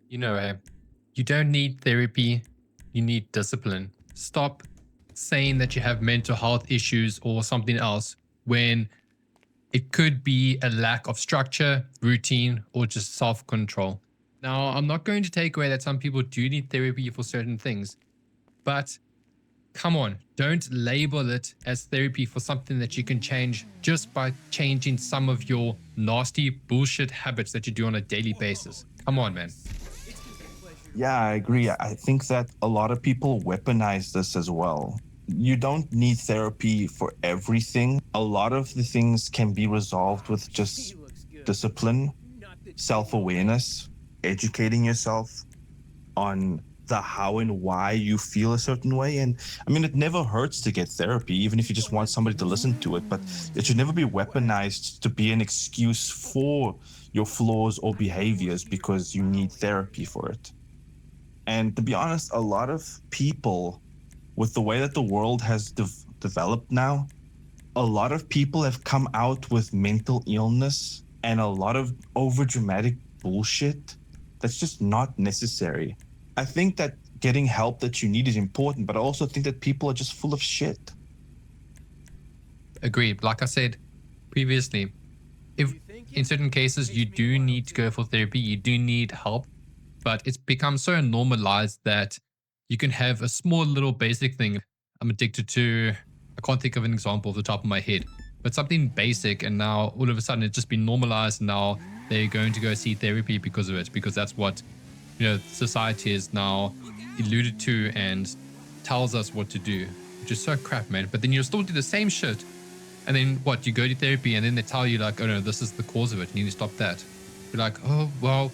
You don't need therapy, you need discipline. Stop saying that you have mental health issues or something else when it could be a lack of structure, routine, or just self control. Now, I'm not going to take away that some people do need therapy for certain things, but come on, don't label it as therapy for something that you can change just by changing some of your nasty bullshit habits that you do on a daily basis. Come on, man. Yeah, I agree. I think that a lot of people weaponize this as well. You don't need therapy for everything. A lot of the things can be resolved with just discipline, self awareness, educating yourself on the how and why you feel a certain way. And I mean, it never hurts to get therapy, even if you just want somebody to listen to it, but it should never be weaponized to be an excuse for your flaws or behaviors because you need therapy for it. And to be honest, a lot of people, with the way that the world has developed now, a lot of people have come out with mental illness and a lot of overdramatic bullshit that's just not necessary. I think that getting help that you need is important, but I also think that people are just full of shit. Agreed. Like I said previously, if in certain cases you do need to go for therapy, you do need help, but it's become so normalized that you can have a small little basic thing. I'm addicted to, I can't think of an example off the top of my head, but something basic. And now all of a sudden it's just been normalized. And now they're going to go see therapy because of it, because that's what, society is now alluded to and tells us what to do, which is so crap, man. But then you'll still do the same shit. And then what? You go to therapy and then they tell you, like, oh no, this is the cause of it. You need to stop that. You're like, oh, well,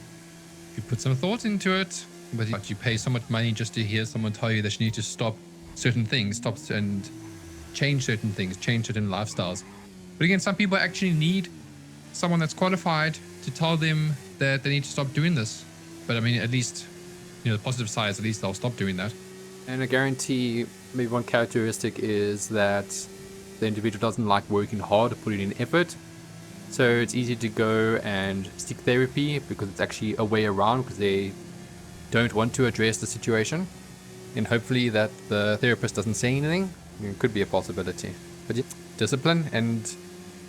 you put some thought into it, but you pay so much money just to hear someone tell you that you need to stop certain things, and change certain things, change certain lifestyles. But again, some people actually need someone that's qualified to tell them that they need to stop doing this. But I mean, at least, the positive side is at least they'll stop doing that. And I guarantee maybe one characteristic is that the individual doesn't like working hard or putting in effort. So it's easy to go and seek therapy because it's actually a way around, because they don't want to address the situation. And hopefully that the therapist doesn't say anything. It could be a possibility. But yeah, discipline, and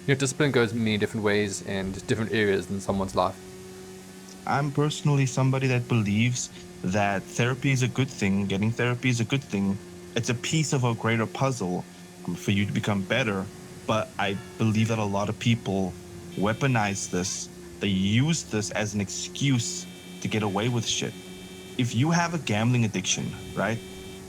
discipline goes many different ways and different areas in someone's life. I'm personally somebody that believes that therapy is a good thing, getting therapy is a good thing. It's a piece of a greater puzzle for you to become better. But I believe that a lot of people weaponize this. They use this as an excuse to get away with shit. If you have a gambling addiction, right?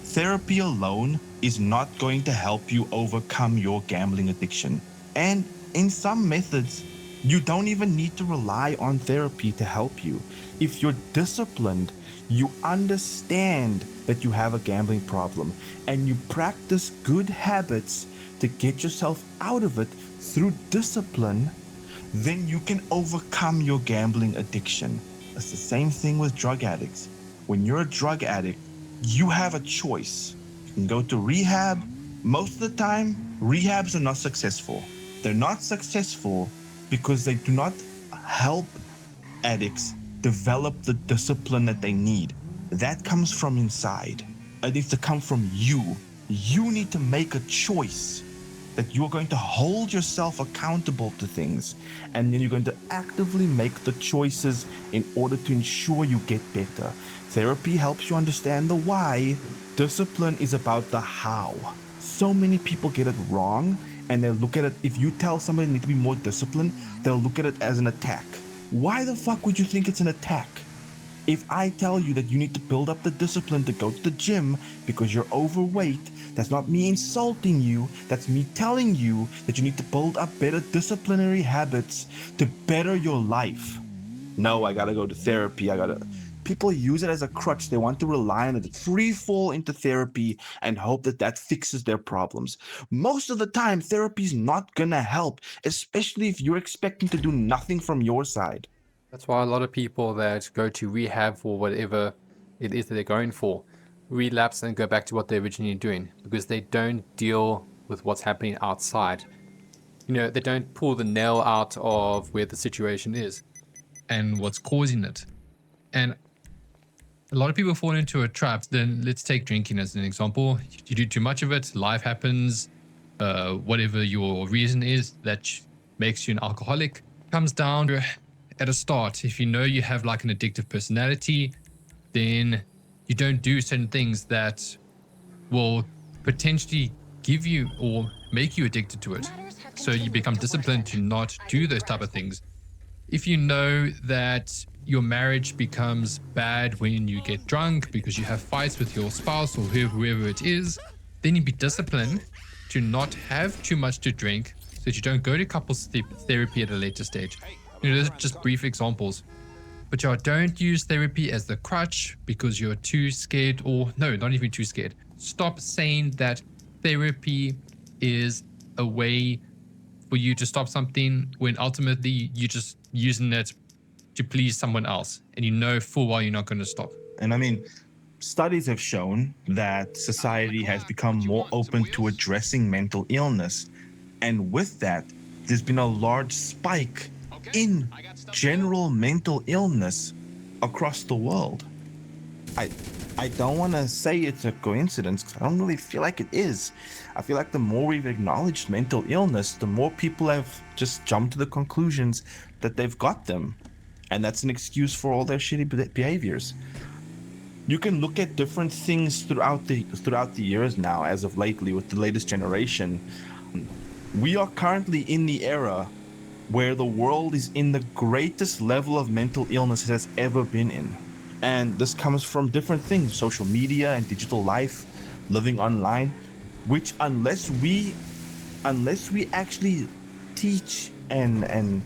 Therapy alone is not going to help you overcome your gambling addiction. And in some methods, you don't even need to rely on therapy to help you. If you're disciplined, you understand that you have a gambling problem and you practice good habits to get yourself out of it through discipline, then you can overcome your gambling addiction. It's the same thing with drug addicts. When you're a drug addict, you have a choice. You can go to rehab. Most of the time, rehabs are not successful. They're not successful because they do not help addicts develop the discipline that they need. That comes from inside. It needs to come from you. You need to make a choice that you're going to hold yourself accountable to things, and then you're going to actively make the choices in order to ensure you get better. Therapy helps you understand the why. Discipline is about the how. So many people get it wrong, and they look at it, if you tell somebody they need to be more disciplined, they'll look at it as an attack. Why the fuck would you think it's an attack? If I tell you that you need to build up the discipline to go to the gym because you're overweight, that's not me insulting you. That's me telling you that you need to build up better disciplinary habits to better your life. No, I gotta go to therapy. People use it as a crutch. They want to rely on it, free fall into therapy and hope that that fixes their problems. Most of the time, therapy is not gonna help, especially if you're expecting to do nothing from your side. That's why a lot of people that go to rehab for whatever it is that they're going for relapse and go back to what they're originally doing, because they don't deal with what's happening outside. They don't pull the nail out of where the situation is and what's causing it. And A lot of people fall into a trap. Then let's take drinking as an example. You do too much of it, life happens, whatever your reason is that makes you an alcoholic, comes down to at a start. If you know you have like an addictive personality, then you don't do certain things that will potentially give you or make you addicted to it. So you become disciplined to not do those type of things. If you know that your marriage becomes bad when you get drunk because you have fights with your spouse or whoever it is, then you be disciplined to not have too much to drink so that you don't go to couples therapy at a later stage. Those are just brief examples. But don't use therapy as the crutch because you're too scared, or no, not even too scared. Stop saying that therapy is a way for you to stop something when ultimately you're just using it to please someone else, and you know full well you're not going to stop. And I mean, studies have shown that society has become more open to addressing mental illness. And with that, there's been a large spike in general mental illness across the world. I don't want to say it's a coincidence because I don't really feel like it is. I feel like the more we've acknowledged mental illness, the more people have just jumped to the conclusions that they've got them. And that's an excuse for all their shitty behaviors. You can look at different things throughout the years now, as of lately with the latest generation. We are currently in the era where the world is in the greatest level of mental illness it has ever been in. And this comes from different things, social media and digital life, living online, which unless we actually teach and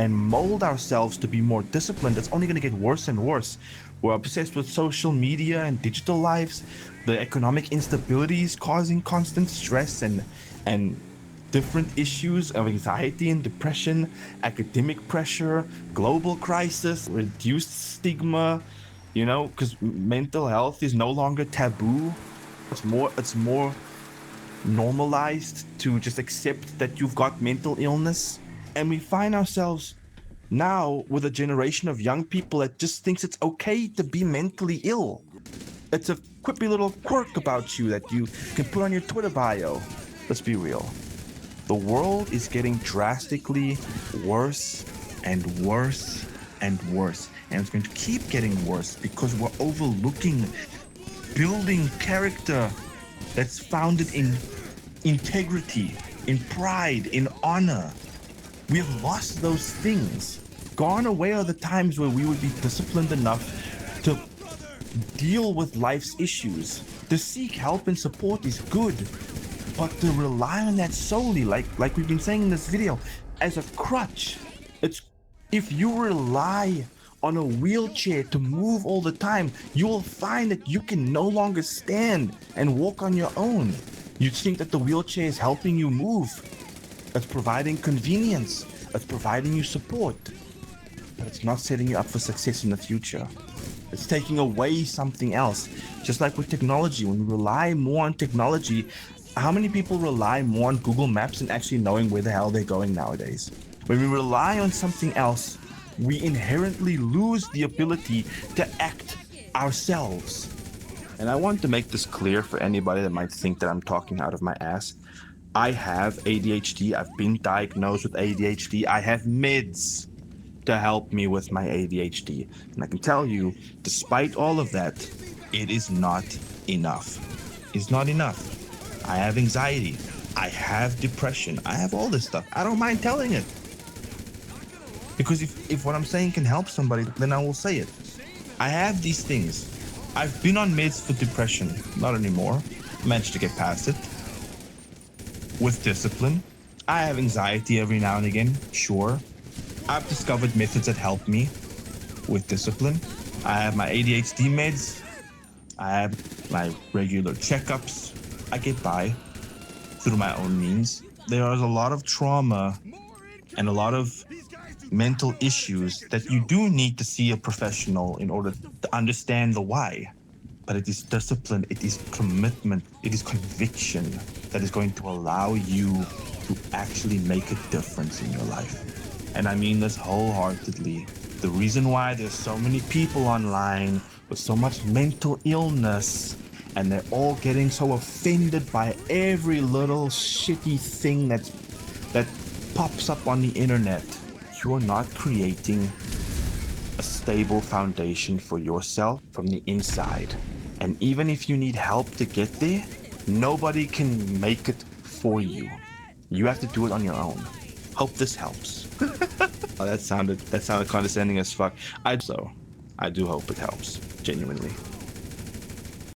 mold ourselves to be more disciplined, it's only going to get worse and worse. We're obsessed with social media and digital lives. The economic instability is causing constant stress and different issues of anxiety and depression, academic pressure, global crisis, reduced stigma, because mental health is no longer taboo. It's more normalized to just accept that you've got mental illness. And we find ourselves now with a generation of young people that just thinks it's okay to be mentally ill. It's a quippy little quirk about you that you can put on your Twitter bio. Let's be real. The world is getting drastically worse and worse and worse. And it's going to keep getting worse because we're overlooking building character that's founded in integrity, in pride, in honor. We have lost those things. Gone away are the times where we would be disciplined enough to deal with life's issues. To seek help and support is good, but to rely on that solely, like we've been saying in this video, as a crutch. If you rely on a wheelchair to move all the time, you will find that you can no longer stand and walk on your own. You think that the wheelchair is helping you move. It's providing convenience. It's providing you support. But it's not setting you up for success in the future. It's taking away something else. Just like with technology, when we rely more on technology, how many people rely more on Google Maps than actually knowing where the hell they're going nowadays? When we rely on something else, we inherently lose the ability to act ourselves. And I want to make this clear for anybody that might think that I'm talking out of my ass. I have ADHD. I've been diagnosed with ADHD. I have meds to help me with my ADHD. And I can tell you, despite all of that, it is not enough. It's not enough. I have anxiety. I have depression. I have all this stuff. I don't mind telling it. Because if what I'm saying can help somebody, then I will say it. I have these things. I've been on meds for depression. Not anymore. Managed to get past it. With discipline. I have anxiety every now and again. Sure. I've discovered methods that help me. With discipline. I have my ADHD meds. I have my regular checkups. I get by through my own means. There is a lot of trauma and a lot of mental issues that you do need to see a professional in order to understand the why. But it is discipline, it is commitment, it is conviction that is going to allow you to actually make a difference in your life. And I mean this wholeheartedly. the reason why there's so many people online with so much mental illness, and they're all getting so offended by every little shitty thing that pops up on the internet. You're not creating a stable foundation for yourself from the inside. And even if you need help to get there, nobody can make it for you. You have to do it on your own. Hope this helps. Oh, that sounded condescending as fuck. I do hope it helps, genuinely.